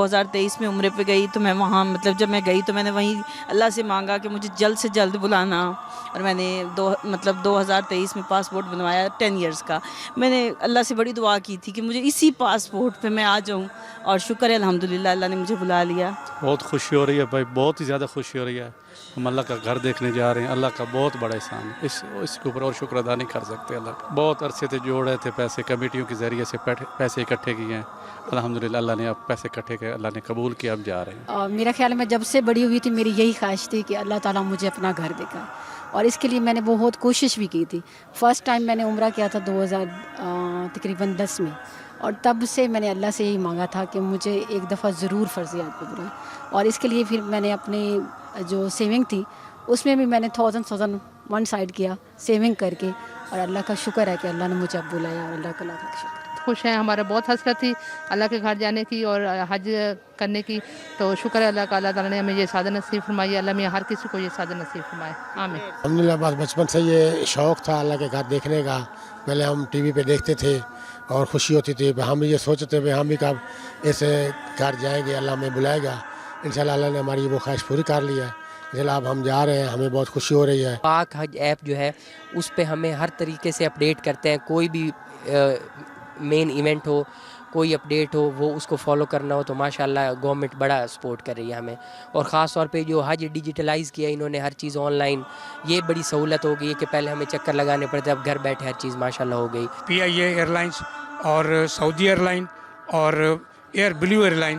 2023 میں عمرے پہ گئی تو میں وہاں مطلب جب میں گئی تو میں نے وہیں اللہ سے مانگا کہ مجھے جلد سے جلد بلانا، اور میں نے 2023 میں پاسپورٹ بنوایا 10 ایئرس کا۔ میں نے اللہ سے بڑی دعا کی تھی کہ مجھے اسی پاسپورٹ پہ میں آ جاؤں، اور شکر ہے الحمدللہ اللہ نے مجھے بلا لیا۔ بہت خوشی ہو رہی ہے بھائی، بہت ہی زیادہ خوشی ہو رہی ہے۔ ہم اللہ کا گھر دیکھنے جا رہے ہیں، اللہ کا بہت بڑا احسان ہے، اس کے اوپر اور شکر ادا نہیں کر سکتے اللہ کا۔ بہت عرصے سے جوڑ رہے تھے پیسے، کمیٹیوں کے ذریعے سے پیسے اکٹھے کیے ہیں، الحمدللہ اللہ نے اب پیسے اکٹھے کیے، اللہ نے قبول کیا، اب جا رہے ہیں۔ میرا خیال ہے میں جب سے بڑی ہوئی تھی میری یہی خواہش تھی کہ اللہ تعالیٰ مجھے اپنا گھر دکھائے، اور اس کے لیے میں نے بہت کوشش بھی کی تھی۔ فرسٹ ٹائم میں نے عمرہ کیا تھا 2010 میں، اور تب سے میں نے اللہ سے یہی مانگا تھا کہ مجھے ایک دفعہ ضرور فرضیات پہ بلائیں، اور اس کے لیے پھر میں نے اپنی جو سیونگ تھی اس میں بھی میں نے 1000 ون سائڈ کیا سیونگ کر کے، اور اللہ کا شکر ہے کہ اللہ نے مجھے اب بلایا، اور اللہ کا لاکھ شکر۔ خوش ہیں، ہمارا بہت حسرت تھی اللہ کے گھر جانے کی اور حج کرنے کی، تو شکر ہے اللہ کا، اللہ تعالیٰ نے ہمیں یہ سعادت نصیب فرمائی۔ اللہ میں ہر کسی کو یہ سعادت نصیب فرمائے، آمین۔ الحمدللہ بس بچپن سے یہ شوق تھا اللہ کے گھر دیکھنے کا، پہلے ہم ٹی وی پہ دیکھتے تھے اور خوشی ہوتی تھی، ہم بھی یہ سوچتے تھے ہم بھی کب اس گھر جائیں گے، اللہ ہمیں بلائے گا۔ انشاءاللہ اللہ نے ہماری وہ خواہش پوری کر لی ہے، انشاءاللہ اب ہم جا رہے ہیں، ہمیں بہت خوشی ہو رہی ہے۔ پاک حج ایپ جو ہے اس پہ ہمیں ہر طریقے سے اپڈیٹ کرتے ہیں، کوئی بھی مین ایونٹ ہو، کوئی اپڈیٹ ہو، وہ اس کو فالو کرنا ہو تو ماشاءاللہ گورنمنٹ بڑا سپورٹ کر رہی ہے ہمیں، اور خاص طور پہ جو حج ڈیجیٹلائز کیا انہوں نے، ہر چیز آن لائن، یہ بڑی سہولت ہو گئی ہے کہ پہلے ہمیں چکر لگانے پڑتے، اب گھر بیٹھے ہر چیز ماشاءاللہ ہو گئی۔ PIA ایئر لائنس اور سعودی ایئر لائن اور ایئر بلیو ایئر لائن،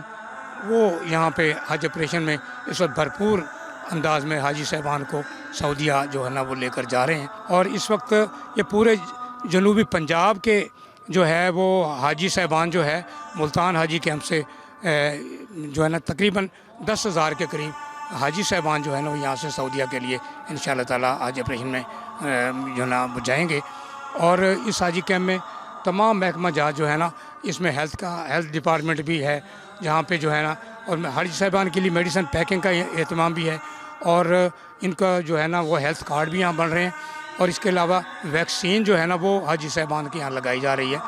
وہ یہاں پہ حج آپریشن میں اس وقت بھرپور انداز میں حاجی صاحبان کو سعودیہ جو ہے نا وہ لے کر جا رہے ہیں، اور اس وقت یہ پورے جنوبی پنجاب کے جو ہے وہ حاجی صاحبان جو ہے ملتان حاجی کیمپ سے جو ہے نا تقریباً 10,000 کے قریب حاجی صاحبان جو ہے نا وہ یہاں سے سعودیہ کے لیے انشاءاللہ تعالیٰ حج آپریشن میں جو ہے نا وہ جائیں گے۔ اور اس حاجی کیمپ میں تمام محکمہ جات جو ہے نا، اس میں ہیلتھ ڈپارٹمنٹ بھی ہے جہاں پہ جو ہے نا، اور حاجی صاحبان کے لیے میڈیسن پیکنگ کا اہتمام بھی ہے، اور ان کا جو ہے نا وہ ہیلتھ کارڈ بھی یہاں بن رہے ہیں، اور اس کے علاوہ ویکسین جو ہے نا وہ حاجی صاحبان کے یہاں لگائی جا رہی ہے۔